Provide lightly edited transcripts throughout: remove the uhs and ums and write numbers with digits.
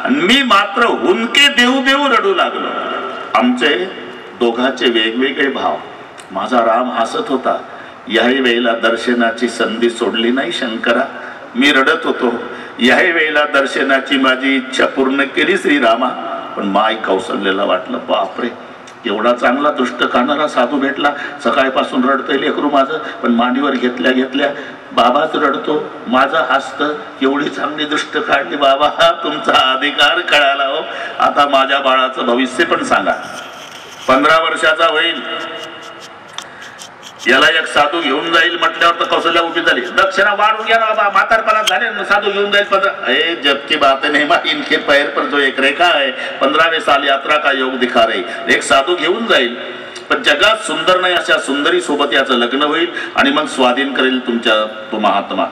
आणि मी मात्र हुंदके देऊ देऊ रडू लागलो. आमचे दोघांचे वेगवेगळे भाव. माझा राम हसत होता. याही वेळेला दर्शनाची संधी सोडली नाही शंकरा. मी रडत होतो. याही वेळेला दर्शनाची माझी इच्छा पूर्ण केली श्रीरामा. पण माय कौशल्याला वाटलं बापरे, एवढा चांगला दुष्ट खाणारा साधू भेटला. सकाळपासून रडतंय लेकरू माझं, पण मांडीवर घेतल्या घेतल्या बाबाच रडतो. माझं हसतं. एवढी चांगली दुष्ट काढली बाबा, तुमचा अधिकार कळाला हो. आता माझ्या बाळाचं भविष्य पण सांगा. 15 वर्षाचा होईल. याला एक साधू घेऊन जाईल म्हटल्यावर तर कौशल्या उभी झाली. दक्षिणा वाढून घ्या ना बाबा, म्हातारपणा झाले साधू घेऊन जाईल. 15 जबकि बात नहीं, इनके पैर पर जो एक रेखा है, 15वें साल यात्रा का योग दिखा रही. एक साधू घेऊन जाईल, पण जगात सुंदर नाही अशा सुंदरी सोबत याचं लग्न होईल आणि मग स्वाधीन करेल तुमच्या तो महात्मा.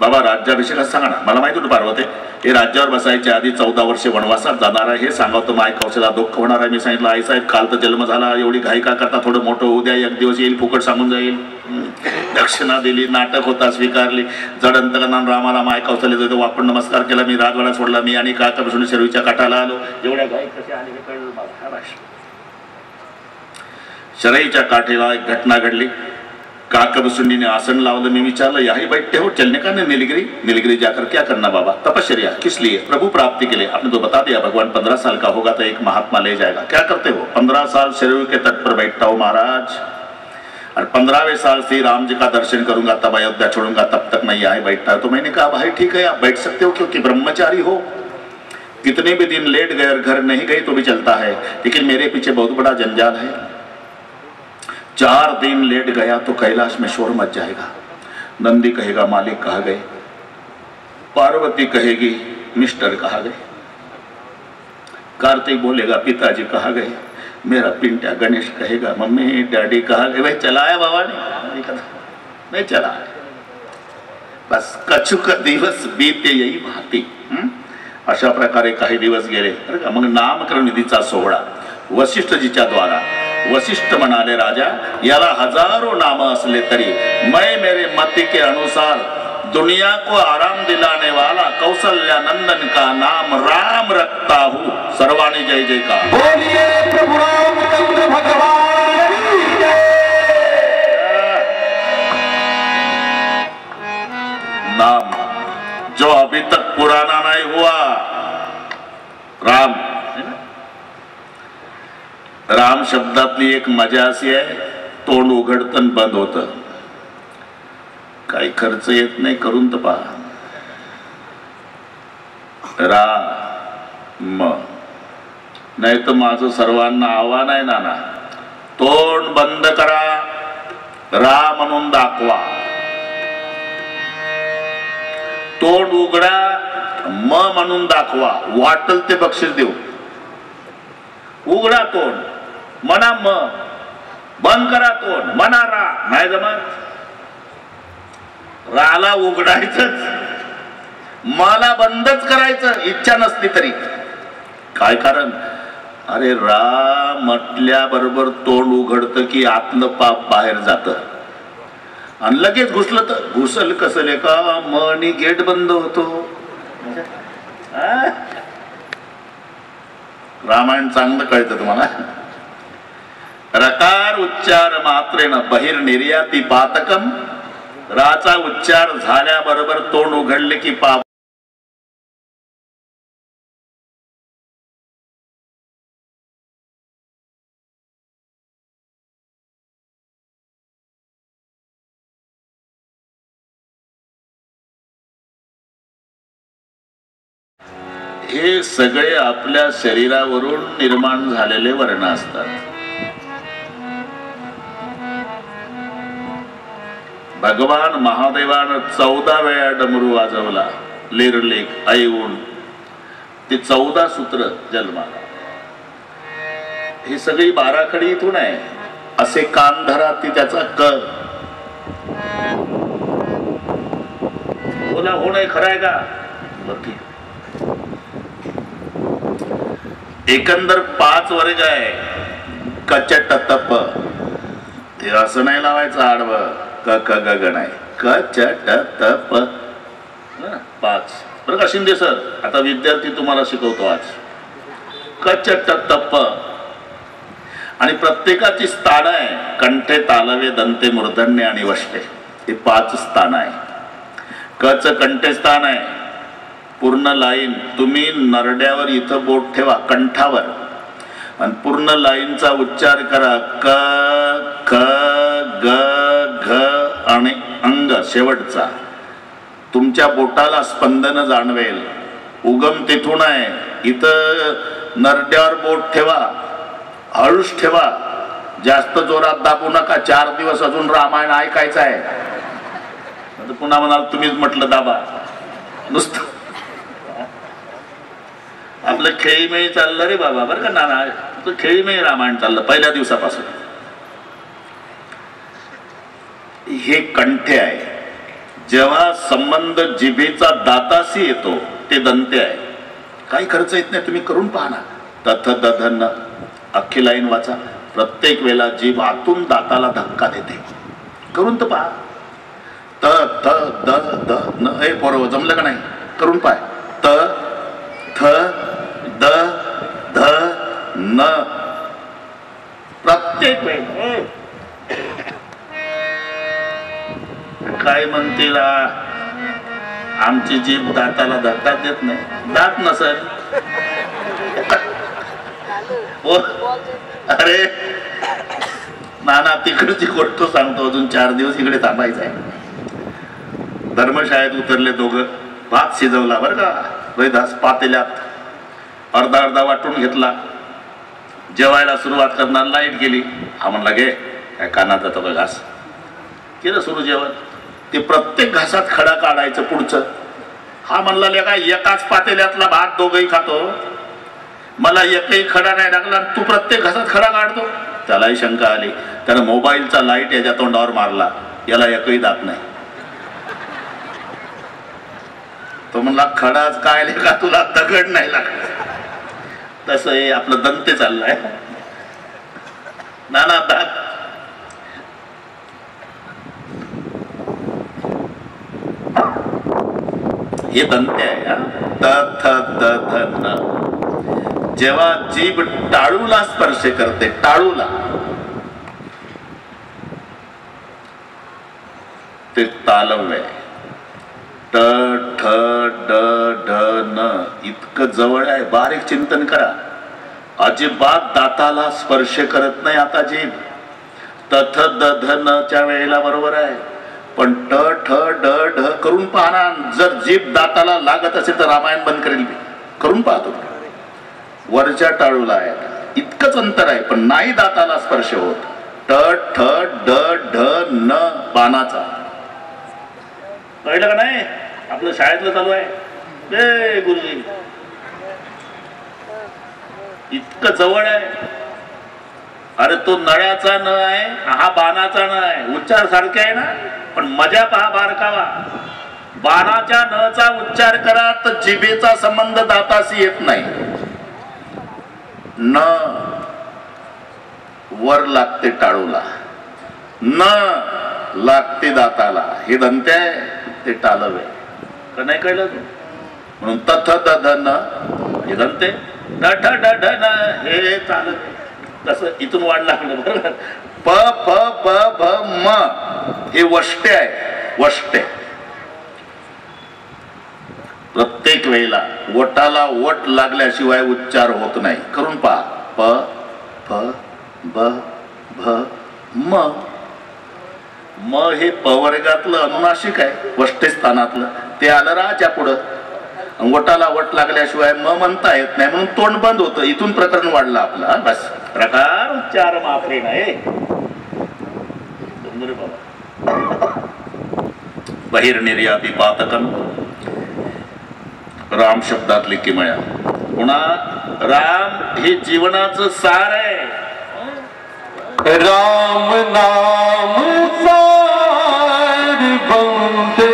बाबा राज्याभिषेकात सांगा ना. मला माहिती होतं पार्वती हे राज्यावर बसायच्या आधी 14 वर्षे वनवासात जाणार आहे. हे सांगतो माय कौशला दुःख होणार आहे. मी सांगितलं आई साहेब काल तर जन्म झाला, एवढी घाई का करता, थोडं मोठं होऊ द्या, एक दिवस येईल फुकट सांगून जाईल. दक्षिणा दिली, नाटक होता स्वीकारली. जड अंतकरणानं रामाला माय कौशल्याचा वापरून नमस्कार केला. मी राजवाडा सोडला. मी आणि काकापासून शरीरच्या काठाला आलो. एवढ्या घाई कशा आली हे कळलं मला. शरईच्या काठीला एक घटना घडली. काकबसुंडी आसन लावलं. मैं विचारलं यही बैठते हो, चलने का नहीं नीलगिरी? नीलगिरी जाकर क्या करना बाबा? तपश्चर्या. किस लिए? प्रभु प्राप्ति के लिए. आपने तो बता दिया भगवान 15 साल का होगा तो एक महात्मा ले जाएगा. क्या करते हो? 15 साल शरीर के तट पर बैठता हूँ महाराज, और 15वें साल श्री राम जी का दर्शन करूंगा, तब अयोध्या छोड़ूंगा, तब तक मैं यहाँ बैठता. तो मैंने कहा भाई ठीक है आप बैठ सकते हो, क्योंकि ब्रह्मचारी हो. कितने भी दिन लेट गए और घर नहीं गए तो भी चलता है, लेकिन मेरे पीछे बहुत बड़ा जंजाल है. 4 दिन लेट गया तो कैलाश में शोर मच जाएगा. नंदी कहेगा मालिक कहाँ गए, पार्वती कहेगी मिस्टर कहाँ गए, कार्तिक बोलेगा पिताजी कहाँ गए, मेरा पिंट्या गणेश कहेगा मम्मी डैडी कहाँ गए. भाई चलाया बाबा ने? नहीं चला. बस कछुक दिवस बीते यही भाती. अशा प्रकारे काही दिवस गेले. मग नामकरण निधीचा सोहळा वशिष्ठजीच्या द्वारा. वशिष्ठ म्हणाले राजा याला हजारों नाम असले तरी मैं मेरे मति के अनुसार दुनिया को आराम दिलाने वाला कौशल्या नंदन का नाम राम रखता हूँ. सर्वाणी जय जयकार. बोलिए प्रभु रामचंद्र भगवान की जय. नाम जो अभी तक पुराना नहीं हुआ. राम राम शब्दातली एक मजा अशी आहे, तोंड उघडतन बंद होतं. काही खर्च येत नाही, करून तर पहा. राम नाही तर माझं सर्वांना आव्हान आहे नाना, तोंड बंद करा, रा म्हणून दाखवा. तोंड उघडा, म म्हणून दाखवा. वाटल ते बक्षीस देऊ. उघडा तोंड, मना म, बंद करा तोंड, मना रा. नाही जमत. राला उघडायचंच, मला बंदच करायचं इच्छा नसली तरी. काय कारण? अरे रा म्हटल्याबरोबर तोंड उघडतं की आतलं पाप बाहेर जातं. आणि लगेच घुसलं तर घुसल कसले का मनी गेट बंद होतो. रामायण चांगलं कळतं तुम्हाला. रकार उच्चार मात्रेन बहिर निर्याती पातकम. राचा उच्चार झाल्याबरोबर तोंड उघडले की पाप. हे सगळे आपल्या शरीरावरून निर्माण झालेले वर्ण असतात. भगवान महादेवानं 14 वेळा डमरू वाजवला. लेरलेख ऐऊन ते 14 सूत्र जन्माला. ही सगळी 12 खडी इथून आहे. असे कान धरा ती त्याचा कर. बोला हो नाही खरं आहे का? ठीक. एकंदर 5 वर्ग आहे. कचट तप हे असं नाही लावायचं आडवं. क ग ग नाही. कचट तप 5. बरं का शिंदे सर, आता विद्यार्थी तुम्हाला शिकवतो आज. कचट तप्प आणि प्रत्येकाची स्थान आहे. कंठे, तालवे, दंते, मूर्धन्य आणि वष्टे हे 5 स्थान आहे. कच कंठे स्थान आहे, पूर्ण लाईन. तुम्ही नरड्यावर इथं बोट ठेवा कंठावर आणि पूर्ण लाईनचा उच्चार करा. क, ख, ग, घ आणि अंग शेवटचा. तुमच्या बोटाला स्पंदन जाणवेल. उगम तिथून आहे. इथं नरड्यावर बोट ठेवा, हळूच ठेवा, जास्त जोरात दाबू नका. 4 दिवस अजून रामायण ऐकायचं आहे. पुन्हा म्हणाल तुम्हीच म्हटलं दाबा. नुसतं आपलं खेळीमेळी चाललं रे बाबा, बरं का नाना, खेळीमेळी रामायण चाललं पहिल्या दिवसापासून. हे कंठे आहे. जेव्हा संबंध जिभेचा दाताशी येतो ते दंते आहे. काही खर्च येत नाही, तुम्ही करून पहा ना. तथ दध न, अख्खी लाईन वाचा. प्रत्येक वेळेला जीभ आतून दाताला धक्का देते. करून तर पहा. त थ द द न. हे पोरं जमलं का नाही? करून पाय. त थ द ध न. प्रत्येक वेळ काय म्हणतील, आमची जीभ दाताला धक्का देत नाही. दात नसेल. अरे नाना, तिकडची गोष्ट सांगतो. अजून 4 दिवस इकडे थांबायचं आहे. धर्मशाळेत उतरले दोघं. भात शिजवला बरं का, रैदास पातेल्यात अर्धा अर्धा वाटून घेतला. जेवायला सुरुवात करणार, लाईट गेली. हा म्हणला घे, काय कानात जातो का घास. केलं सुरू जेवण. ते प्रत्येक घासात खडा काढायचं पुढचं. हा म्हणला काय एकाच पातेल्यातला भात दोघही खातो, मला एकही खडा नाही लागला, तू प्रत्येक घासात खडा काढतो. त्यालाही शंका आली. त्यानं मोबाईलचा लाईट याच्या तोंडावर मारला. याला एकही दात नाही. तो म्हणला खडाच काय का तुला दगड नाही लागला. तसं हे आपलं दंते चाललंय. नाना दात. हे दंते आहे. त थ द ध न. जेव्हा जीभ टाळूला स्पर्श करते, टाळूला, ते तालव्य आहे. ट ठ ड ढ न. इतकं जवळ आहे. बारीक चिंतन करा. अजिबात दाताला स्पर्श करत नाही आता जीभ. तथ द ध न च्या वेळेला बरोबर आहे, पण ट ठ ड ढ करून पाहना. जर जीभ दाताला लागत असेल तर रामायण बंद करेल. करून पाहतो. वरच्या टाळूला आहे. इतकंच अंतर आहे, पण नाही दाताला स्पर्श होत. ट ठ ड ढ न बाणाचा. कळलं का नाही? आपलं शाळेतलं चालू आहे. गुरुजी इतकं जवळ आहे. अरे तो नळ्याचा न आहे, हा बाणाचा न आहे. उच्चार सारखे आहे ना, पण मजा पहा बारकावा. बाणाच्या नचा उच्चार करा तर जिभेचा संबंध दाताशी येत नाही. न वर लागते टाळूला, न लागते दाताला. हे दंते आहे, ते टाळवे. का नाही कळलं तू? म्हणून तथ द ध न हे दंते. ड ठ ड ढ न हे चालत. तसं इथून वाढ लागलं बरोबर. प फ ब भ म हे वष्टे आहे. वष्टे. प्रत्येक वेळेला वटाला वट लागल्याशिवाय उच्चार होत नाही. करून पहा. प फ ब भ म. म हे पवर्गातलं अनुनासिक आहे, वष्टे स्थानातलं. ते आलं राच्या पुढं. वटाला वट लागल्याशिवाय म म्हणता येत नाही, म्हणून तोंड बंद होतं. इथून प्रकरण वाढलं आपलं. बस प्रकार उच्चार माफे नाही. बहिर्निर्याती पातकम. राम शब्दातली किमया. पुन्हा राम हे जीवनाचं सार आहे. राम नाम सार बनते.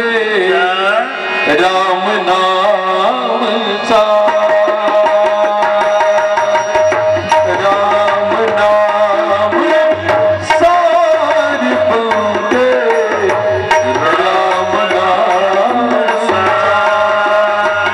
राम नाम सार. राम नाम सार बनते. राम नाम सार.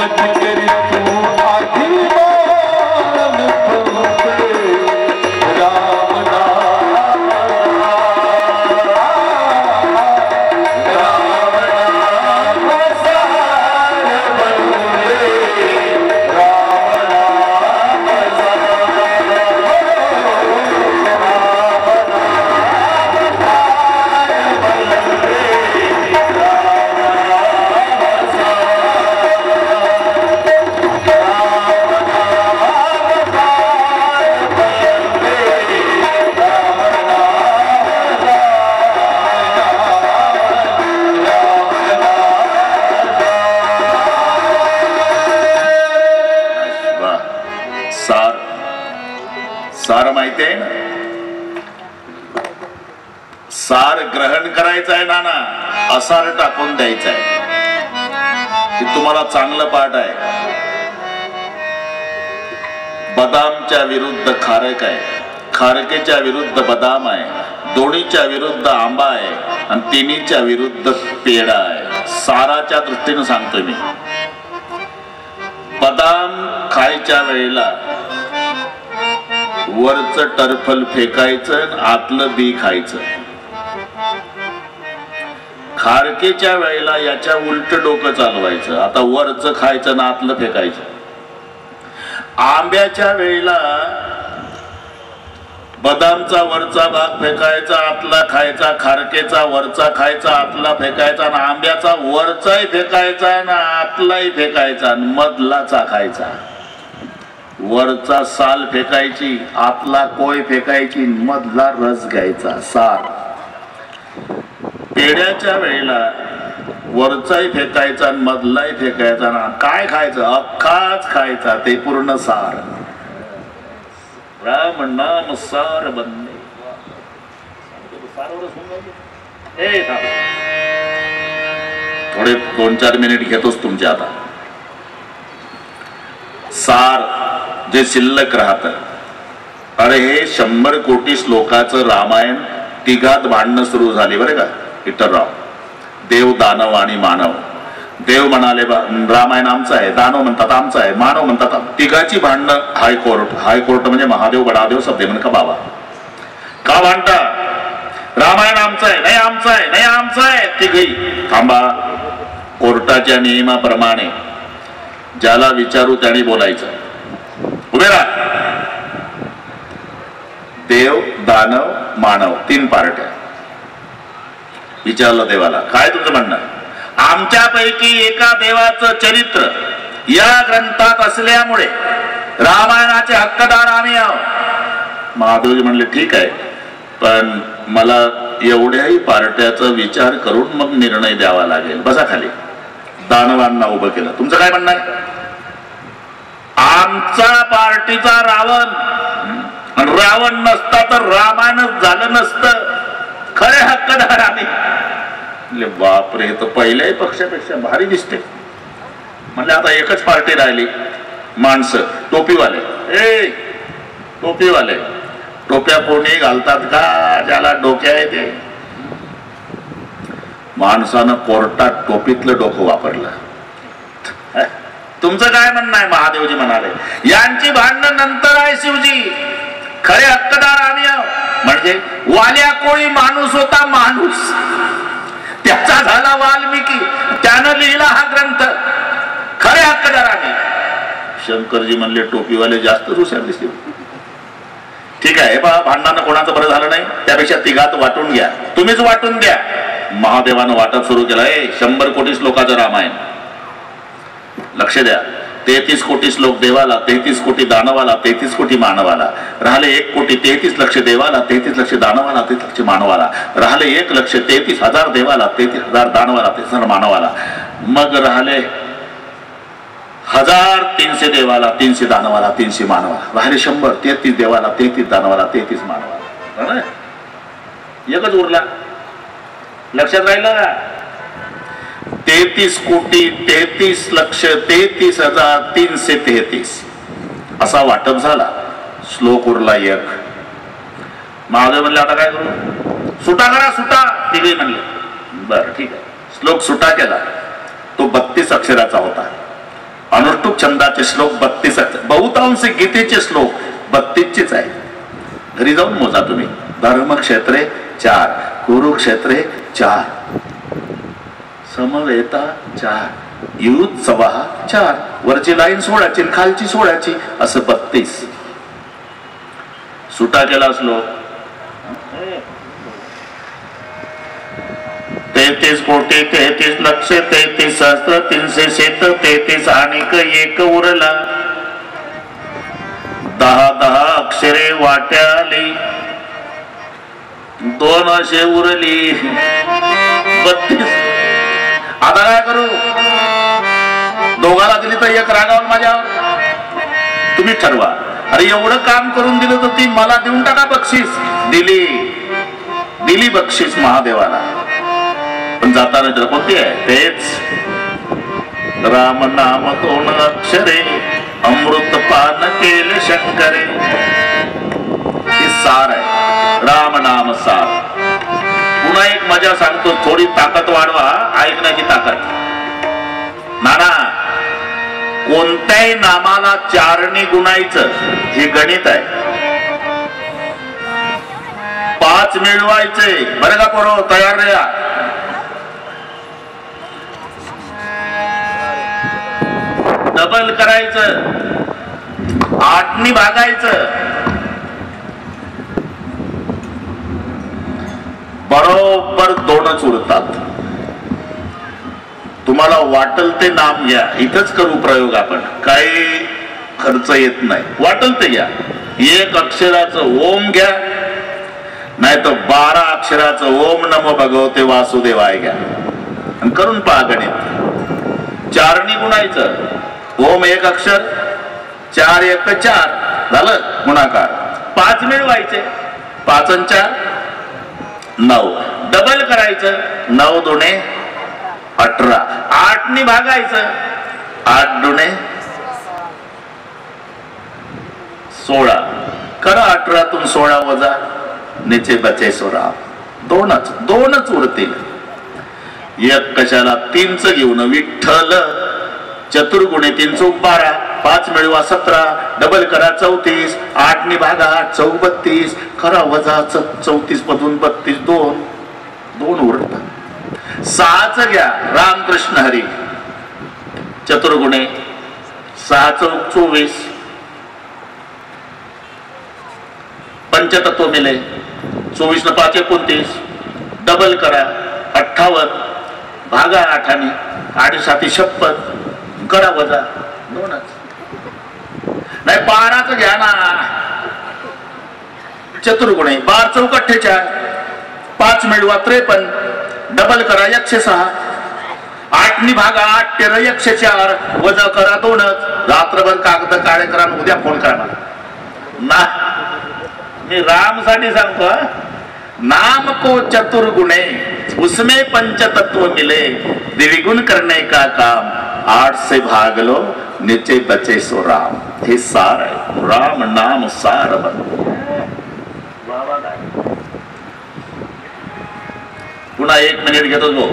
मत करी तू अभिमान फुलते राम नाम राम नाम सार बनते राम नाम सार सार माहिती आहे ना, सार ग्रहण करायचं आहे नाना, असार टाकून द्यायचं आहे. हे तुम्हाला चांगलं पाठ आहे. बदामच्या विरुद्ध खारक आहे, खारकेच्या विरुद्ध बदाम आहे, दोन्हीच्या विरुद्ध आंबा आहे आणि तिन्हीच्या विरुद्ध पेढा आहे. साराच्या दृष्टीने सांगतोय मी. बदाम खायच्या वेळेला वरचं टरफल फेकायचं, आतलं बी खायचं. खारकेच्या वेळेला याच्या उलट डोकं चालवायचं, आता वरचं खायचं ना आतलं फेकायचं. आंब्याच्या वेळेला बदामचा वरचा भाग फेकायचा, आतला खायचा. खारकेचा वरचा खायचा, आतला फेकायचा. आणि आंब्याचा वरचाही फेकायचा ना आतलाही फेकायचा आणि मधलाचा खायचा. वरचा साल फेकायची, आतला कोय फेकायची, मधला रस घ्यायचा, सार. पेढ्याच्या वेळेला वरचाही फेकायचा आणि मधलाही फेकायचा ना काय खायचं, अख्खाच खायचा, ते पूर्ण सार. राम नाम सार बनले. थोडे 2-4 मिनिट घेतोच तुमचे. आता सार जे शिल्लक राहत, अरे हे 100 कोटी श्लोकाचं रामायण तिघात भांडणं सुरू झाली बरं का. विठ्ठलराव, देव दानव आणि मानव. देव म्हणाले रामायण आमचं आहे, दानव म्हणतात आमचं आहे, मानव म्हणतात. तिघाची भांडणं हायकोर्ट. हायकोर्ट म्हणजे महादेव बडादेव शब्द म्हण का बाबा, का भांडता? रामायण आमचं आहे, नाही आमचं आहे, नाही आमचं आहे. तिघही थांबा. कोर्टाच्या नियमाप्रमाणे ज्याला विचारू त्याने बोलायचं. उभे राहा. देव दानव मानव 3 पार्ट्या. विचारलं देवाला, काय तुझं म्हणणं? आमच्यापैकी एका देवाचं चरित्र या ग्रंथात असल्यामुळे रामायणाचे हक्कदार आम्ही आहोत. महादेवजी म्हणले ठीक आहे, पण मला एवढ्याही पार्ट्याचा विचार करून मग निर्णय द्यावा लागेल. बसा खाली. दानवांना उभं केलं. तुमचं काय म्हणणं आहे? आमचा पार्टीचा रावण, आणि रावण नसता तर रामायणच झालं नसतं. खरे हक्कदार आम्ही. बापरे, हे तर पहिल्याही पक्षापेक्षा भारी दिसते. म्हणजे आता एकच पार्टी राहिली. माणसं टोपीवाले. टोपीवाले टोप्या कोणी घालतात का? ज्याला डोक्या आहे ते. माणसानं कोर्टात टोपीतलं डोकं वापरलं. तुमचं काय म्हणणं आहे? महादेवजी म्हणाले यांची भांडणं नंतर आहे शिवजी. खरे हक्कदार आम्ही आहोत. म्हणजे वाल्या कोळी माणूस होता, माणूस. त्याचा झाला वाल्मिकी, त्यानं लिहिला हा ग्रंथ. खरे हक्कदार आम्ही. शंकरजी म्हणले टोपीवाले जास्त हुशार दिसतील. ठीक आहे बा, भांडणानं कोणाचं बरं झालं नाही, त्यापेक्षा तिघात वाटून घ्या. तुम्हीच वाटून द्या. महादेवानं वाटप सुरू केलं. 100 कोटी श्लोकाचं रामायण. लक्ष द्या. 33 कोटी श्लोक देवाला, 33 कोटी दानवाला, 33 कोटी मानवाला. राहिले 1 कोटी 33 लक्ष देवाला, 33 लक्ष दानवाला, 33 लक्ष मानवाला. राहिले 1 लक्ष 33,000 देवाला, 33,000 दानवाला, 33,000 मानवाला. मग राहिले 1300 देवाला, 300 दानवाला, 300 मानवाला. राहिले 100. 33 देवाला, 33 दानवाला, 33 मानवाला. एकच उरला. लक्षात राहिलं का? 33 कोटी 33 लक्ष 33,333 असा वाटप झाला. श्लोक उरला 1. महादेव म्हणले आता काय करू? सुटा करा, सुटा. तिघे म्हणले बरं ठीक आहे. श्लोक सुटा केला. तो 32 अक्षराचा होता. अनुष्टुप छंदाचे श्लोक 32 आहेत. बहुतांश गीतेचे श्लोक 32चेच आहे. घरी जाऊन मोजा तुम्ही. धर्मक्षेत्रे 4, कुरुक्षेत्रे 4, समवेता 4, युद्ध सभा 4, वरची लाईन 16ची खालची 16ची असं 32. सुटा केला श्लोक 33 कोटी 33 लक्ष 33 सहस्त्र 333 आणिक एक उरला. 10 अक्षरे वाट्याली 2 असे उरली 32. आता काय करू? दोघाला दिली तर एक रागावर माझ्यावर. तुम्ही ठरवा. अरे एवढं काम करून दिलं तर ती मला देऊन टाका बक्षीस. दिली बक्षीस महादेवाला. पण जाताना तर कोणती आहे? तेच राम नाम 2 अक्षरे अमृत पान केले शंकरे. ही सार आहे. राम नाम सार. पुन्हा एक मजा सांगतो. थोडी ताकद वाढवा. ऐकण्याची ताकद. नाना कोणत्याही नामाला 4नी गुणायचं हे गणित आहे. 5 मिळवायचे. बरं का पोरो? तयार राहा. डबल करायचं. 8नी भागायचं. बरोबर 2च उरतात. तुम्हाला वाटल ते नाम घ्या. इथंच करू प्रयोग आपण. काही खर्च येत नाही. वाटल ते घ्या. 1 अक्षराचं ओम घ्या, नाही तर 12 अक्षराचं ओम नमो भगवते वासुदेवाय घ्या आणि करून पहा गणित. 4नी गुणायचं. ओम 1 अक्षर, 4 1 4 झालं गुणाकार. 5 मिळवायचे. 5 आणि 4 9. डबल करायचं. 9 दुणे 18. 8नी भागायचं. 8 दुणे 16. करा 18तून 16 वजा. नीचे बचे 16. 2च उरतील. 1 कशाला? 3च घेऊन. विठ्ठल. चतुर्गुणे 3 चौक 12. 5 मिळवा 17. डबल करा 34. 8नी भागा 4 32. करा वजा 34 मधून 32. 2 उरतात. 6च घ्या. रामकृष्ण हरी. चतुर्गुणे 6 चौक 24. पंचतत्व मिले. 24 न 5 29. डबल करा 58. भागा 8नी. 8 7 56. करा वजा 2च. नाही 12च घ्या ना. चतुर्गुणे 12 चौक 48. 5 मिळवा 53. डबल करा 106. 8नी भागा 8 13 104. वजा करा 2च. रात्रभर कागद काळे करा. उद्या फोन करा ना. मी राम साठी सांगतो. नाम को चतुर्गुणे उसमें पंचतत्व मिले. द्विगुण करने का काम 8 से भाग लो. नीचे बचे सो राम. हे सार आहे. राम नाम सार बन. पुन्हा 1 मिनिट घेतो जो.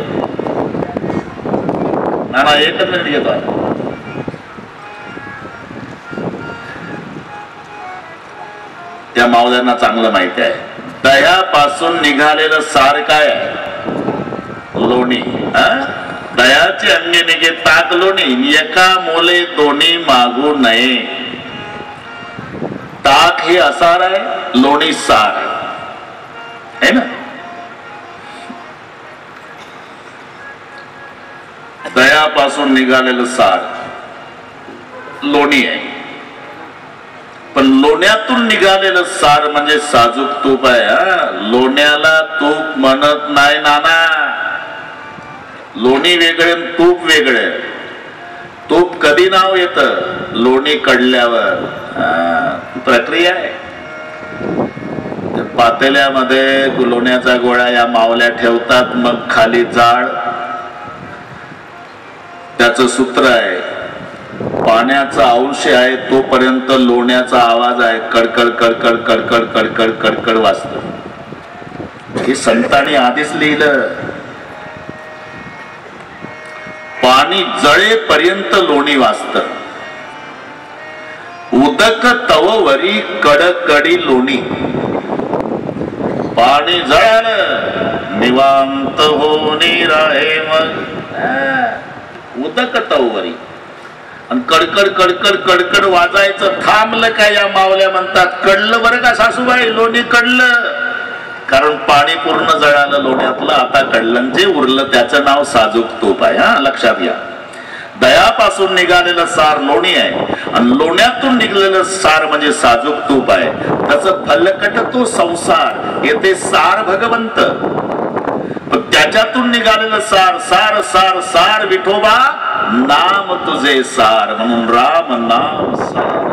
नाना 1च मिनिट घेतो. त्या मावल्यांना चांगलं माहिती आहे. दह्यापासून निघालेलं सार काय आहे? लोणी. दह्याची अंगी निघे ताक लोणी. एका मोले दोन्ही मागू नये. ताक हे असार आहे. लोणी सार आहे ना. दह्यापासून निघालेलं सार लोणी आहे. पण लोण्यातून निघालेलं सार म्हणजे साजूक तूप आहे. लोण्याला तूप म्हणत नाही नाना. लोणी वेगळे तूप वेगळे. तूप कधी नाव येतं? लोणी कडल्यावर. प्रक्रिया आहे. पातेल्यामध्ये लोण्याचा गोळा या मावल्या ठेवतात. मग खाली जाळ. त्याचं सूत्र आहे. पाण्याचा अंश आहे तोपर्यंत लोण्याचा आवाज आहे. कडकड कडकड कडकड कडकड कडकड वाजत. हे संतांनी आधीच लिहिलं. पाणी जळेपर्यंत लोणी वाचत, उदक तववरी कडकडी लोणी. पाणी जळालं निवांत होणी राहे मग उदक तववरी. आणि कडकड कडकड कडकड वाजायचं थांबलं काय या मावल्या म्हणतात. कडलं बरं का सासूबाई, लोणी कडलं, कारण पाणी पूर्ण जळालं लोण्यातलं. आता कडलं जे उरलं त्याचं नाव साजूक तूप आहे. हा लक्षात घ्या. दयापासून निघालेलं सार लोणी आहे आणि लोण्यातून निघालेलं सार म्हणजे साजूक तूप आहे. त्याचं फलकट तो संसार, येते सार भगवंत. त्याच्यातून निघालेलं सार सार सार सार विठोबा नाम तुझे सार, म्हणून राम नाम सार.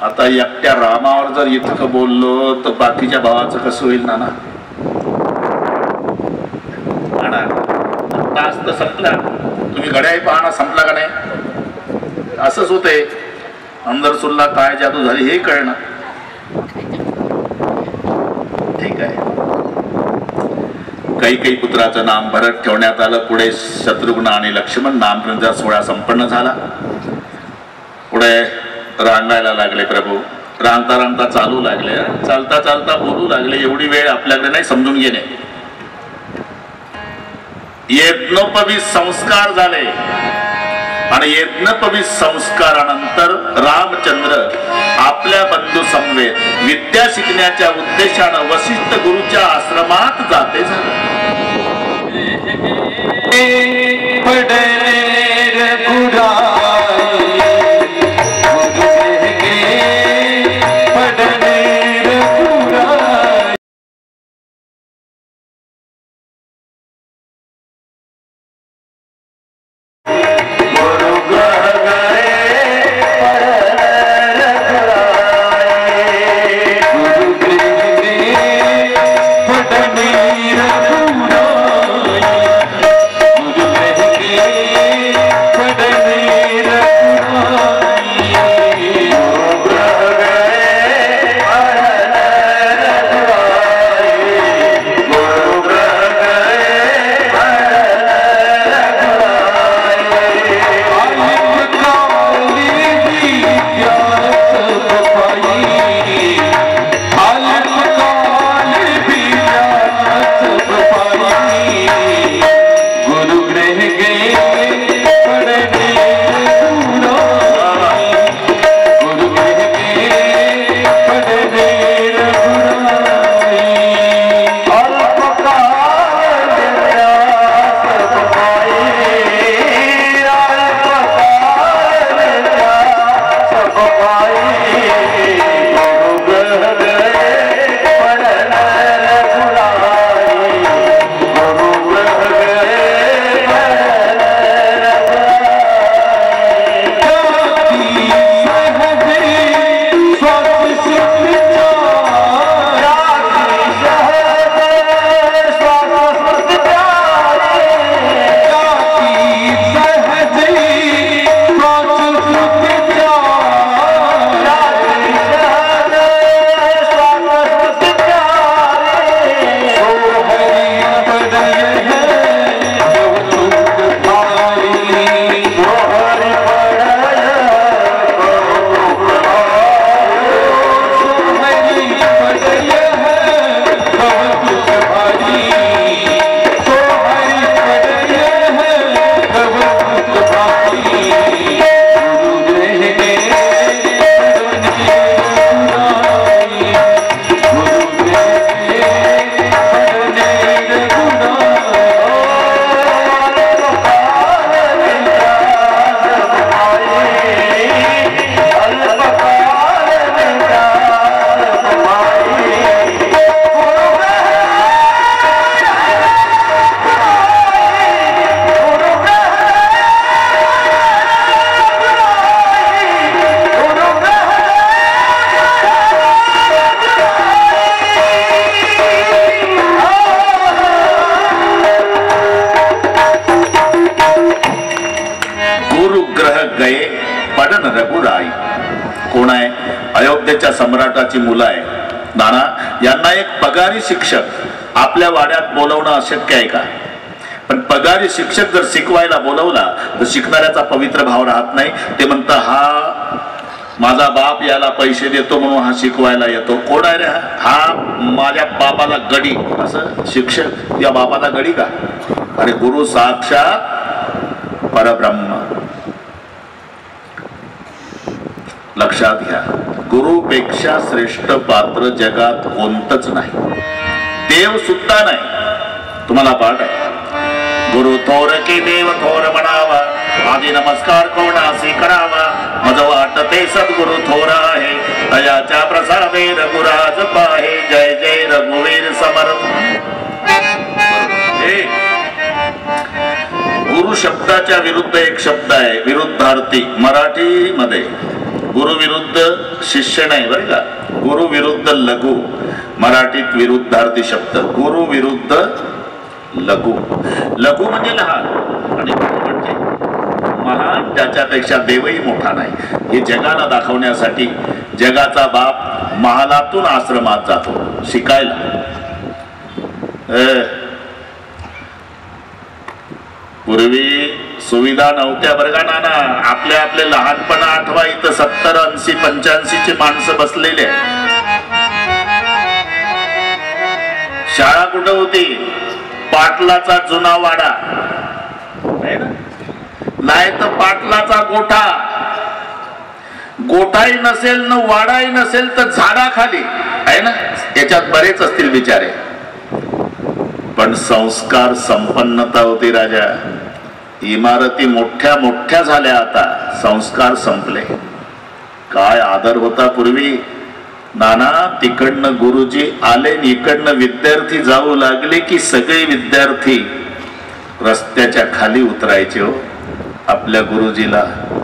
आता एकट्या रामावर जर इतकं बोललो तर बाकीच्या भावाचं कसं होईल नाना? तास तर संपला, तुम्ही घड्याळ पाहणं संपला का नाही? असंच होते. अंदर सुल्ला काय जादू झाली हे कळणार. ठीक आहे. कैकेयी पुत्राचं नाम भरत ठेवण्यात आलं. पुढे शत्रुघ्न आणि लक्ष्मण नामकरणाचा सोहळा संपन्न झाला. पुढे रांगायला लागले प्रभू. रांगता रांगता चालू लागले, चालता चालता बोलू लागले. एवढी वेळ आपल्याकडे नाही समजून घेणे. यज्ञोपवीत संस्कार झाले आणि यज्ञोपवीत संस्कारानंतर रामचंद्र आपल्या बंधू समवेत विद्या शिकण्याच्या उद्देशानं वशिष्ठ गुरुच्या आश्रमात जाते झाले. कोण आहे? अयोध्येच्या सम्राटाची मुलं आहे नाना. यांना एक पगारी शिक्षक आपल्या वाड्यात बोलवणं अशक्य आहे का? पण पगारी शिक्षक जर शिकवायला बोलवला तर शिकणाऱ्याचा पवित्र भाव राहत नाही. ते म्हणतं हा माझा बाप याला पैसे देतो म्हणून हा शिकवायला येतो. कोण आहे रे हा? माझ्या बापाला गडी. असं शिक्षक या बापाला गडी का? अरे गुरु साक्षात परब्रह्म. लक्षात घ्या, गुरुपेक्षा श्रेष्ठ पात्र जगात कोणतंच नाही, देव सुद्धा नाही. तुम्हाला पाठ आहे, गुरु थोर की देव थोर म्हणावा, आधी नमस्कार कोणासी करावा, मज वाटते सद्गुरु थोर आहे, दयाच्या प्रसादे रघुराज पाहे, जय जय रघुवीर समर्थ. गुरु शब्दाच्या विरुद्ध एक शब्द आहे विरुद्धार्थी. मराठी मध्ये गुरु विरुद्ध शिष्य नाही बरं का, गुरु विरुद्ध लघु. मराठीत विरुद्धार्थी शब्द, गुरु विरुद्ध लघु. लघु म्हणजे लहान आणि गुरु म्हणजे महान, ज्याच्यापेक्षा देवही मोठा नाही. हे जगाला दाखवण्यासाठी जगाचा बाप महालातून आश्रमात जातो शिकायला. पूर्वी सुविधा नव्हत्या बरं का नाना. आपले लहानपण आठवा, इथं 70, 80, 85 ची माणसं बसलेले आहेत. शाळा कुठं होती? पाटलाचा जुना वाडा नाही तर पाटलाचा गोठा. गोठाही नसेल न वाडाही नसेल तर झाडाखाली आहे ना. याच्यात बरेच असतील बिचारे, पण संस्कार संपन्नता होती राजा. इमारती मोठ्या मोठ्या झाल्या, आता संस्कार संपले. काय आदर होता पूर्वी नाना. तिकडनं गुरुजी आले, इकडनं विद्यार्थी जाऊ लागले की सगळे विद्यार्थी रस्त्याच्या खाली उतरायचे हो. आपल्या गुरुजीला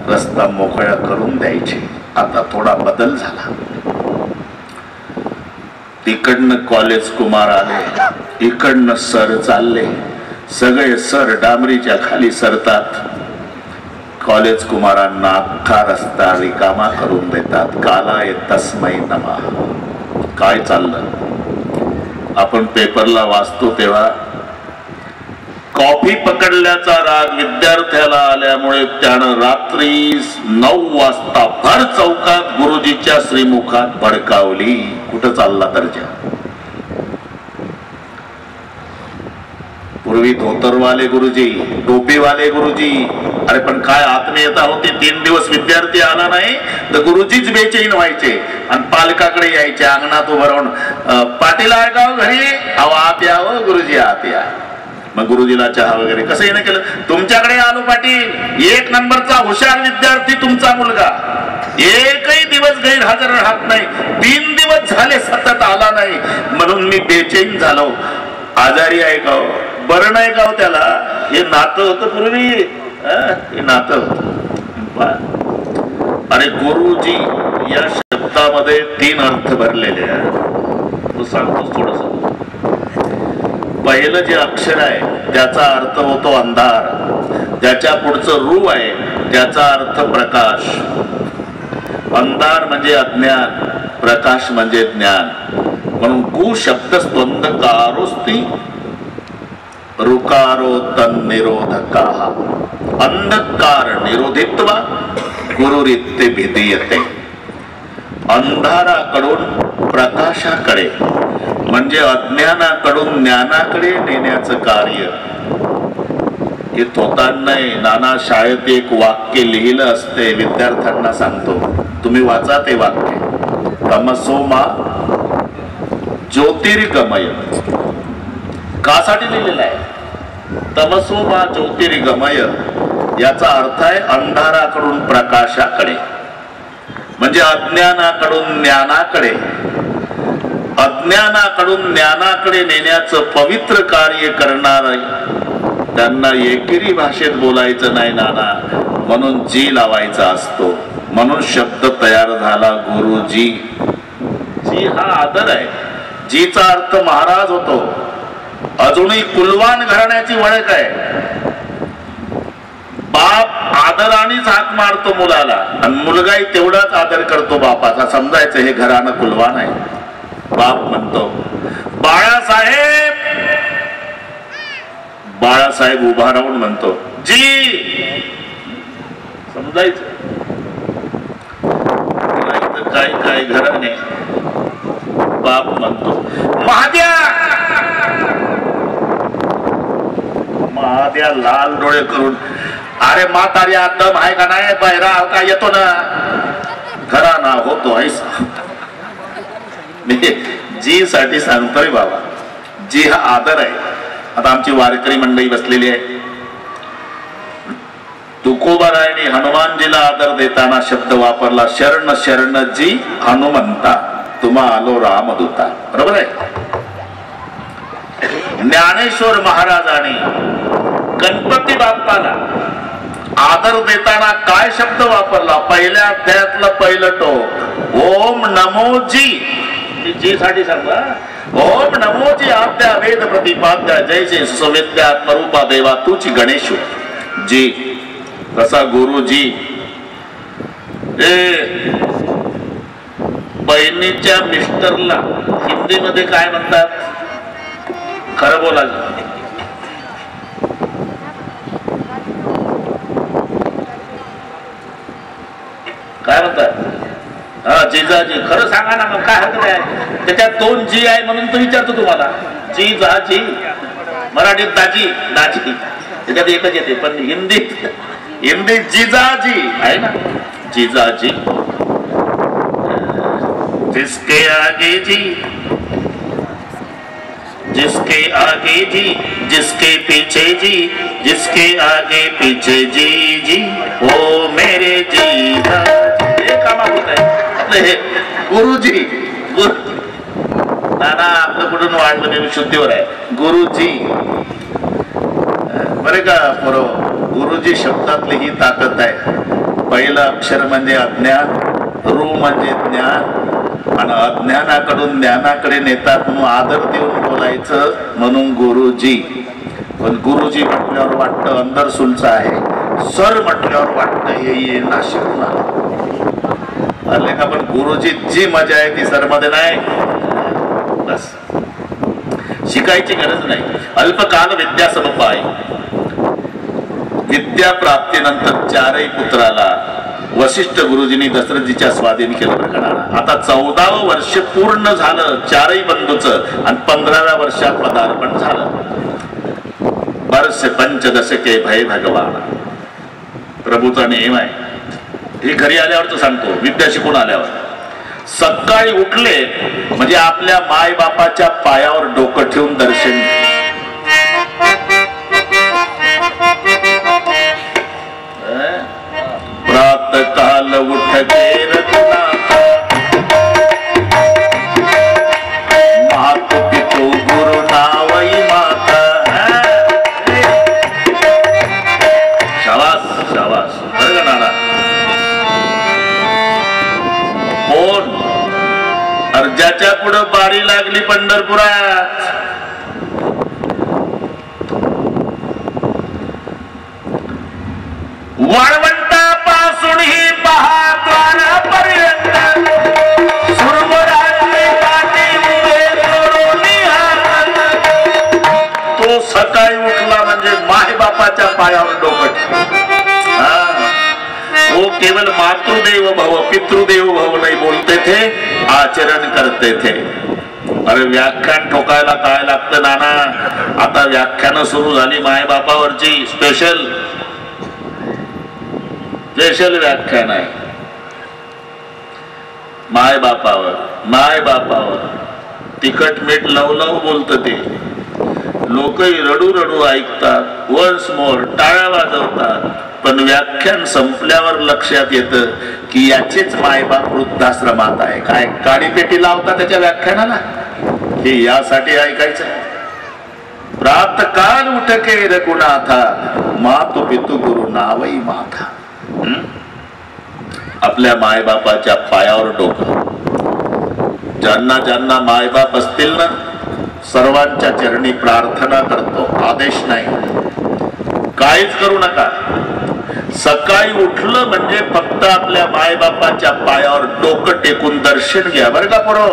रस्ता मोकळा करून द्यायचे. आता थोडा बदल झाला. तिकडनं कॉलेज कुमार आले, इकडनं सर चालले. सगळे सर डांबरीच्या खाली सरतात. कॉलेज कुमारांना अख्खा रस्ता रिकामा करून देतात. कालाय तस्मै नमः. काय चाललं? आपण पेपरला वाचतो तेव्हा कॉफी पकडल्याचा राग विद्यार्थ्याला आल्यामुळे त्यानं रात्री 9 वाजता भर चौकात गुरुजीच्या श्रीमुखात भडकावली. कुठं चालला दर्जा? पूर्वी धोतरवाले गुरुजी, टोपीवाले गुरुजी. अरे पण काय आत्मीयता होती. 3 दिवस विद्यार्थी आला नाही तर गुरुजीच बेचैन व्हायचे आणि पालकाकडे यायचे अंगणात उभं राहून, पाटील आहे का घरी? अहो आत या हो गुरुजी, आत या. मग गुरुजीला चहा वगैरे कसं येणं केलं. तुमच्याकडे आलो पाटील, 1 नंबरचा हुशार विद्यार्थी तुमचा मुलगा, एकही दिवस गैरहजर राहत नाही. 3 दिवस झाले सतत आला नाही म्हणून मी बेचैन झालो. आजारी आहे का? बरं नाही का त्याला? हे नातं होतं पूर्वी, हे नातं होतं. अरे गुरुजी या शब्दामध्ये 3 अर्थ भरलेले आहेत. तो सांगतोस थोडस. पहिलं जे अक्षर आहे त्याचा अर्थ होतो अंधार. त्याच्या पुढचं रू आहे त्याचा अर्थ प्रकाश. अंधार म्हणजे अज्ञान, प्रकाश म्हणजे ज्ञान. म्हणून गु शब्द स्पंदकारोस्ति रुकारो तन निरोधकाः. अंधकार निरोधित्वा गुरुरित्ते भिदीयते. अंधाराकडून प्रकाशाकडे म्हणजे अज्ञानाकडून ज्ञानाकडे नेण्याचं कार्य. हे होताना नाना शाळेत एक वाक्य लिहिलं असते, विद्यार्थ्यांना सांगतो, तुम्ही वाचा ते वाक्य. तमसोमा ज्योतिर्गमय. कासाठी लिहिलेलं आहे? तमसोमा ज्योतिर्गमय याचा अर्थ आहे अंधाराकडून प्रकाशाकडे, म्हणजे अज्ञानाकडून ज्ञानाकडे. अज्ञानाकडून ज्ञानाकडे नेण्याचं पवित्र कार्य करणार त्यांना एकेरी भाषेत बोलायचं नाही नाना, म्हणून जी लावायचा असतो. म्हणून शब्द तयार झाला गुरुजी. जी हा आदर आहे. जीचा अर्थ महाराज होतो. अजूनही कुलवान घराण्याची ओळख आहे. बाप आदरानेच हाक मारतो मुलाला आणि मुलगाही तेवढाच आदर करतो बापाचा. समजायचं हे घराणं कुलवान आहे. बाप म्हणतो बाळासाहेब बाळासाहेब उभा राहून म्हणतो जी, समजायचं काय काय घराने बाप म्हणतो महाद्या. महाद्या लाल डोळे करून अरे म्हाताऱ्या दम आहे का नाही, बहिरा का येतो ना, खरा ना होतो ऐसा. जी साठी सांगतोय बाबा, जी हा आदर आहे. आता आमची वारकरी मंडळी बसलेली आहे. तुकोबारायने हनुमानजीला आदर देताना शब्द वापरला शरण शरण जी हनुमंता, तुम्हा आलो रामदूता. बरोबर आहे. ज्ञानेश्वर महाराजांनी गणपती बाप्पाला आदर देताना काय शब्द वापरला, पहिल्या अध्यायातलं पहिलं टोक ओम नमो जी. जी साठी सांगा ओम नमो जी आद्या वेद प्रतिपाद्या जैसे सुविद्या आत्मरूपा देवा तुची गणेश जी. कसा गुरुजी बहिणीच्या मिस्टरला हिंदीमध्ये काय म्हणतात, खरं बोला काय म्हणतात, हा जिजाजी. खरं सांगा ना मग, काय हरकत आहे त्याच्यात, दोन जी आहे म्हणून तो विचारतो तुम्हाला. जिजाजी मराठीत दाजी दाजी त्याच्यात एकच येते, पण हिंदीत जिजाजी आहे ना, जिजाजी. जिसके आगे जी, जिसके आगे जी, जिसके पीछे जी, जिसके आगे पीछे जी जी, ओ मेरे जीजा. हे कामा होत आहे गुरुजी. ना आपलं कुठून वाढलं नाही, शुद्धीवर आहे गुरुजी. बरे का पोरो, गुरुजी शब्दातली ही ताकद आहे. पहिलं अक्षर म्हणजे अज्ञान, रू म्हणजे ज्ञान, आणि अज्ञानाकडून ज्ञानाकडे नेतात म्हणून आदर देऊन बोलायचं, म्हणून गुरुजी. पण गुरुजी म्हटल्यावर वाटतं अंदर सुलच आहे, सर म्हटल्यावर वाटतं ये नाशिकला आले का. पण गुरुजी जी मजा आहे ती सर मध्ये नाही. बस शिकायची गरज नाही. अल्पकाल विद्या समपाय. विद्या प्राप्तीनंतर चारही पुत्राला वशिष्ठ गुरुजींनी दशरथजीच्या स्वाधीन केलं प्रकरणाला. आता 14वं वर्ष पूर्ण झालं चारही बंधूचं, आणि 15व्या वर्षात पदार्पण झालं. वर्ष पंचदशके भय भगवान. प्रभूचा नियम आहे. हे घरी आल्यावर तो सांगतो, विद्या शिकून आल्यावर सकाळी उठले म्हणजे आपल्या माय बापाच्या पायावर डोकं ठेवून दर्शन. प्रातः काल उठ के रखना मातु पितु गुरु नावई माता. शाबास शाबास. बरं का नाना. कोण अर्जाच्या पुढं बारी लागली पंढरपुरात. वाळवंटापासून ही महाद्वारापर्यंत सुरवराचे काठी उभे करून तो सकाळी उठला म्हणजे माय बापाच्या पायावर डोकं. वो केवल मातृदेव भव पितृदेव भव नाही बोलते थे, आचरण करते थे. अरे व्याख्यान ठोकायला काय लागतं नाना. आता व्याख्यान सुरू झाली माय बापावरची. स्पेशल व्याख्यान आहे माय बापावर. माय बापावर तिखट मीठ लव बोलत ते. लोकही रडू रडू ऐकतात, वन्स मोर टाळ्या वाजवतात. पण व्याख्यान संपल्यावर लक्षात येतं की याचेच मायबाप वृद्धाश्रमात आहे. काय काडीपेटी लावता त्याच्या व्याख्यानाला, हे यासाठी ऐकायचं. प्रात काल उठके रघुनाथा मातु पितु गुरु नावई माथा. आपल्या मायबापाच्या पायावर डोकं. ज्यांना ज्यांना मायबाप असतील ना, सर्वांच्या चरणी प्रार्थना करतो, आदेश नाही. काहीच करू नका. सकाळी उठलं म्हणजे फक्त आपल्या मायबापाच्या पायावर डोकं टेकून दर्शन घ्या. बरं का पोरो.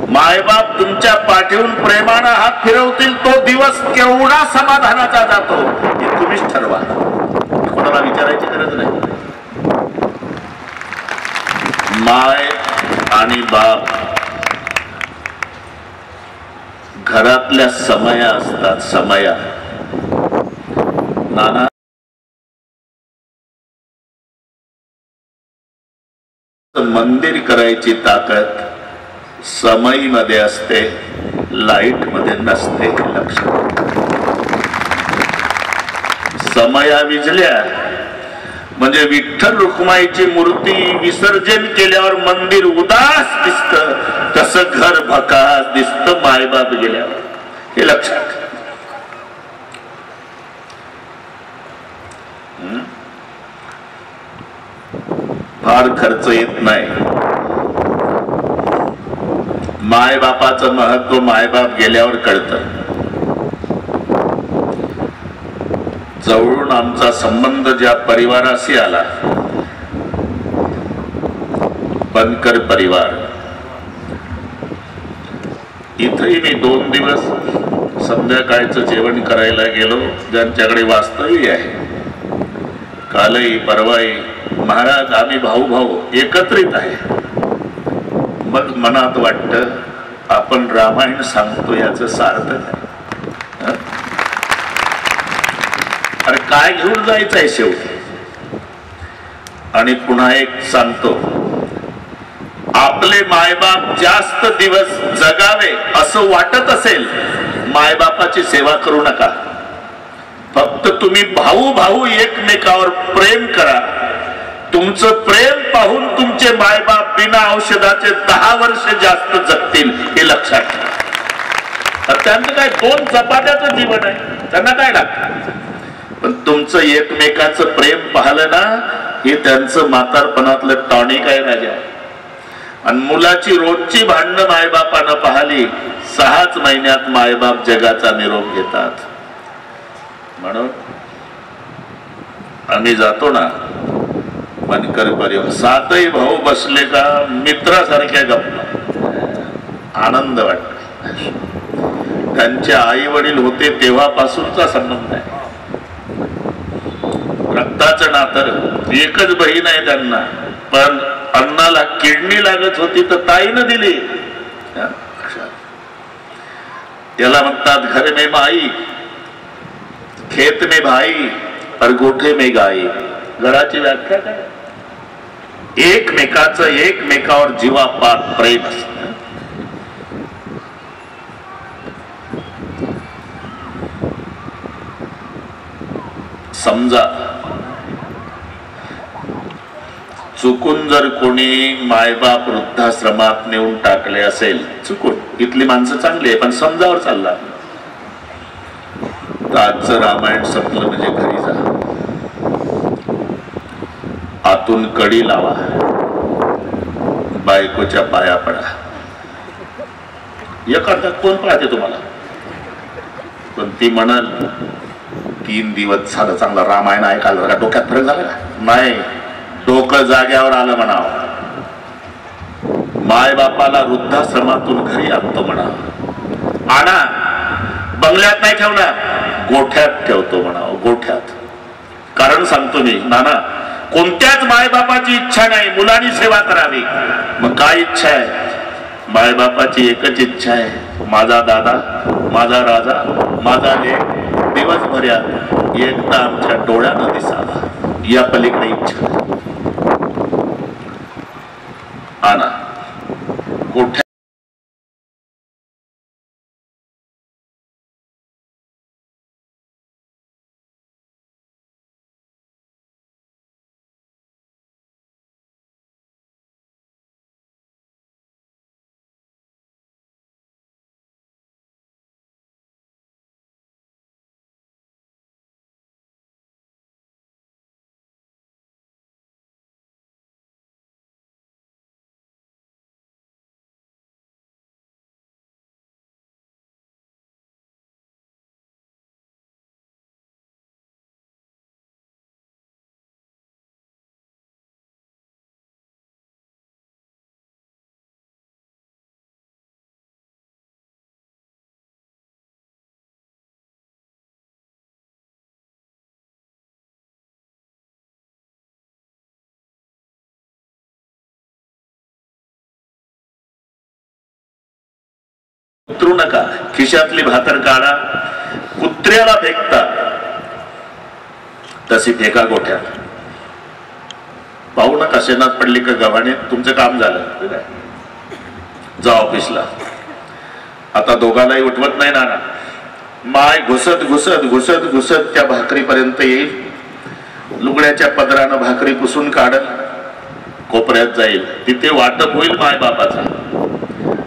मायबाप तुमच्या पाठीहून प्रेमानं हात फिरवतील तो दिवस केवढा समाधानाचा जातो हे तुम्हीच ठरवा, कोणाला विचारायची गरज नाही. माय आणि बाप घरातल्या समया असतात, समया. नाना मंदिर करायची ताकद समई मध्ये असते, लाईट मध्ये नसते. लक्षात. समया विजल्या म्हणजे विठ्ठल रुक्माईची मूर्ती विसर्जन केल्यावर मंदिर उदास दिसतं, तसं घर भकास दिसतं मायबाप गेल्यावर. हे लक्षात. फार खर्च येत नाही. मायबापाचं महत्व मायबाप गेल्यावर कळतं. जवळून आमचा संबंध ज्या परिवाराशी आला, बनकर परिवार, इथेही मी 2 दिवस संध्याकाळचं जेवण करायला गेलो. ज्यांच्याकडे वास्तव्य आहे, कालही परवाही, महाराज आम्ही भाऊ भाऊ एकत्रित आहे. मग मनात वाटतं आपण रामायण सांगतो याचं सार्थक आहे. अरे काय घेऊन जायचंय शेवटी. आणि पुन्हा एक सांगतो, आपले मायबाप जास्त दिवस जगावे असं वाटत असेल, मायबापाची सेवा करू नका. फक्त तुम्ही भाऊ भाऊ एकमेकावर प्रेम करा. तुमचं प्रेम पाहून तुमचे मायबाप बिना औषधाचे 10 वर्ष जास्त जगतील, हे लक्षात ठेवा. त्यांचं काय 2 चपात्याचं जीवन आहे, त्यांना काय लागतं. पण तुमचं एकमेकाचं प्रेम पाहिलं ना, हे त्यांचं म्हातारपणातलं टॉनिक आहे राजा. आणि मुलाची रोजची भांडणं मायबापानं पाहिली, 6च महिन्यात मायबाप जगाचा निरोप घेतात. म्हणून आम्ही जातो ना बनकर परिवार, 7ही भाऊ बसले का मित्रासारख्या गप्पा, आनंद वाटतो. त्यांचे आई वडील होते तेव्हापासूनचा संबंध आहे, रक्ताचं नातं. एकच बहीण आहे त्यांना, पण अन्नाला किडनी लागत होती तर ताईनं दिली. याला म्हणतात घर में माई, खेत में भाई और गोठे में गाई. घराची व्याख्या काय? एकमेकाचं एकमेकावर जीवापाड प्रेम असतं. समजा चुकून जर कोणी मायबाप वृद्धाश्रमात नेऊन टाकले असेल, चुकून, इथली माणसं चांगली आहे पण समजावर चालला, तर आजचं रामायण संपलं म्हणजे घरी जा, आतून कडी लावा, बायकोच्या पाया पडा. एखादा कोण पाहते तुम्हाला, पण ती म्हणाल 3 दिवस झालं चांगला रामायण ऐकायला, का डोक्यात फरक झाला का? नाही, डोकं जाग्यावर आलं म्हणावं. माय बापाला वृद्धाश्रमातून घरी आणतो म्हणावं. आणा, बंगल्यात नाही ठेवणार, गोठ्यात ठेवतो म्हणावं, गोठ्यात. कारण सांगतो मी, नाना, कोणत्याच मायबापाची इच्छा नाही मुलांनी सेवा करावी. मग काय इच्छा आहे? मायबापाची एकच इच्छा आहे, माझा दादा, माझा राजा, माझा लेक दिवसभरात एकदा आमच्या डोळ्यानं दिसावा, या पलीकडे इच्छा. आणा गोठ्यात. उतरू नका, खिशातली भाकर काढा, कुत्र्याला फेकता तशी फेका गोठ्यात. पाहू नका शेणात पडली का गव्हाणे, तुमचं काम झालं. जा ऑफिसला. आता दोघांनाही उठवत नाही नाना. माय घुसत घुसत घुसत घुसत त्या भाकरीपर्यंत येईल, लुगड्याच्या पदरानं भाकरी पुसून काढल, कोपऱ्यात जाईल, तिथे वाटप होईल माय बापाचा.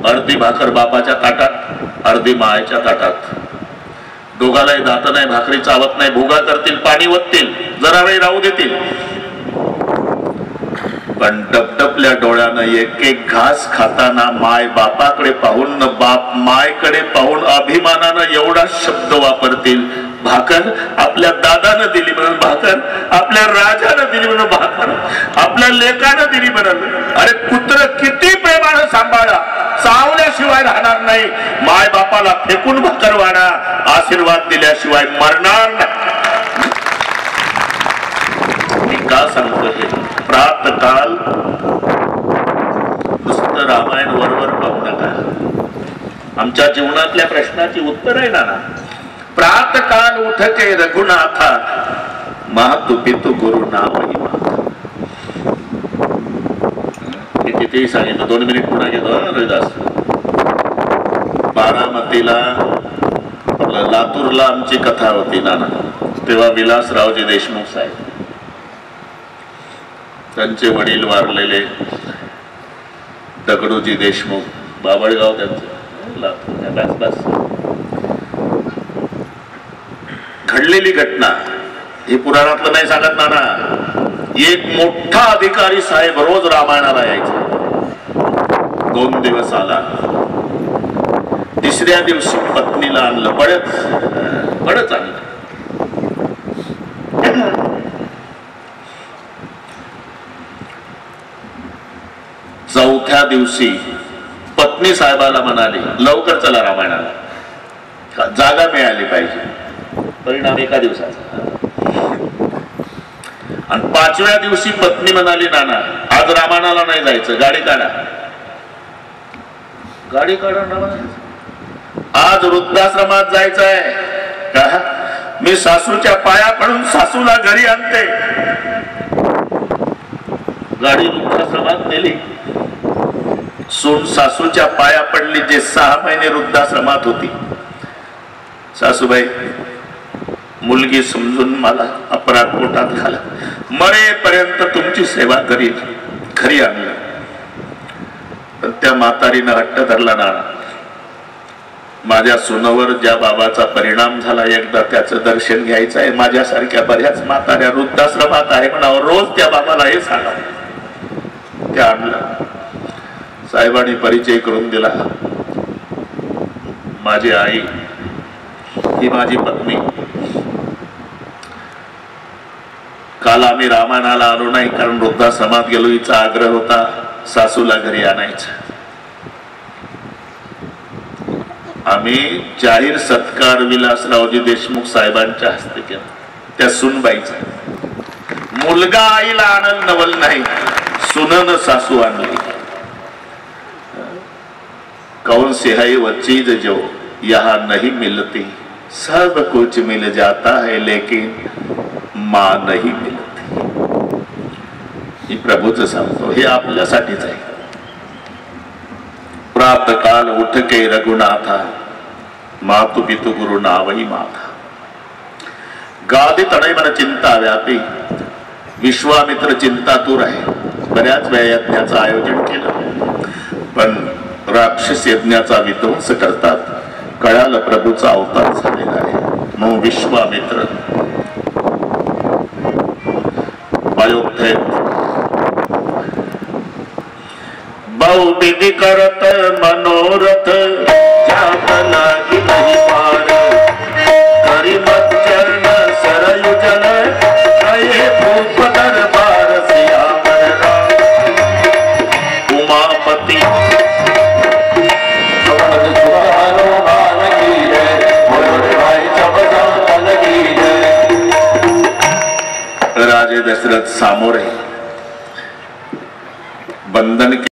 अर्धी भाकर बापाच्या ताटात, अर्धी मायच्या ताटात. दोघालाही दात नाही, भाकरी चावत नाही, भुगा करतील, पाणी ओततील, जरा वेळ राहू देतील, पण डबडबल्या डोळ्यानं एक एक घास खाताना माय बापाकडे पाहून न बाप मायकडे पाहून अभिमानानं एवढा शब्द वापरतील, भाकर आपल्या दादानं दिली म्हणून भाकर, आपल्या राजानं दिली म्हणून भाकर, आपल्या लेकानं दिली म्हणून. अरे कुत्र किती प्रेमानं सांभाळा, चावल्याशिवाय राहणार नाही. माय बापाला फेकून भाकर वाढा, आशीर्वाद दिल्याशिवाय मरणार नाही. मी का सांगतो हे? प्रातकाल नुसतं रामायण वरवर पाहू नका. आमच्या जीवनातल्या प्रश्नाची उत्तर आहे ना. प्रातकाल उठके रघुनाथा, मातु पितु गुरु नाम महिमा. मी तिथेही सांगितलं. 2 मिनिट पुन्हा घेतो रविदास. बारामतीला लातूरला आमची कथा होती नाना. तेव्हा विलासरावजी देशमुख साहेब, त्यांचे वडील वारलेले दगडूजी देशमुख, बाबळगाव त्यांचं, लातूर. बस घडलेली घटना ही पुराणातलं नाही सांगत नाना. एक मोठा अधिकारी साहेब रोज रामायणाला यायचा. 2 दिवस आला, तिसऱ्या दिवशी पत्नीला आणलं, बळच आणलं. चौथ्या दिवशी पत्नी साहेबाला म्हणाली, लवकर चला रामायणाला, जागा मिळाली पाहिजे. परिणाम एका दिवसाचा. आणि 5व्या दिवशी पत्नी म्हणाली, नाना आज रामायणाला नाही जायचं, गाडी काढा. गाडी काढा ना, आज वृद्धाश्रमात जायचंय का? मी सासूच्या पाया पडून सासूला घरी आणते. गाडी वृद्धाश्रमात नेली. सून सासूच्या पाया पडली, जे 6 महिने वृद्धाश्रमात होती. सासूबाई मुलगी समजून मला अपराध पोटात घाला, मरेपर्यंत तुमची सेवा करील, घरी आणलं. पण त्या म्हातारीनं हट्ट धरला नाना. माझ्या सुनावर ज्या बाबाचा परिणाम झाला, एकदा त्याचं दर्शन घ्यायचं आहे. माझ्यासारख्या बऱ्याच म्हाताऱ्या वृद्धाश्रमात आहे म्हणावं, रोज त्या बाबाला हे सांगा. त्या आणलं. साहेबांनी परिचय करून दिला. माझी आई, ही माझी पत्नी. काल आम्ही रामायणाला आलो नाही, कारण वृद्धाश्रमात गेलो. हिचा आग्रह होता सासूला घरी आणायचं. आम्ही जाहीर सत्कार विलासरावजी देशमुख साहेबांच्या हस्ते केला. त्या सुनबाईचा. मुलगा आईला आणल नवल नाही, सुनन सासू आणली. कौन से है वो चीज जो यहाँ नहीं मिलती, सब कुछ मिल जाता है लेकिन माँ नहीं मिलती. ही प्रभूचं सांगतो, हे आपल्यासाठीच आहे. प्रातकाल उठके रघुनाथा, मातु पितु गुरु नावही माता. गादी तडे मन चिंता व्यापी, विश्वामित्र चिंतातूर आहे. बऱ्याच वेळा यज्ञाचं आयोजन केलं, पण राक्षस यज्ञाचा विध्वंस करतात. कळालं प्रभूचा अवतार झालेला आहे. मग विश्वामित्र अयोध्येत बहुविधि करत मनोरथ, जात लागी नहीं पार. करी मत चरण सरयु जल, कहे भूप दरबार सियावर राम. उमापति राजे दशरथ सामोरे बंधन के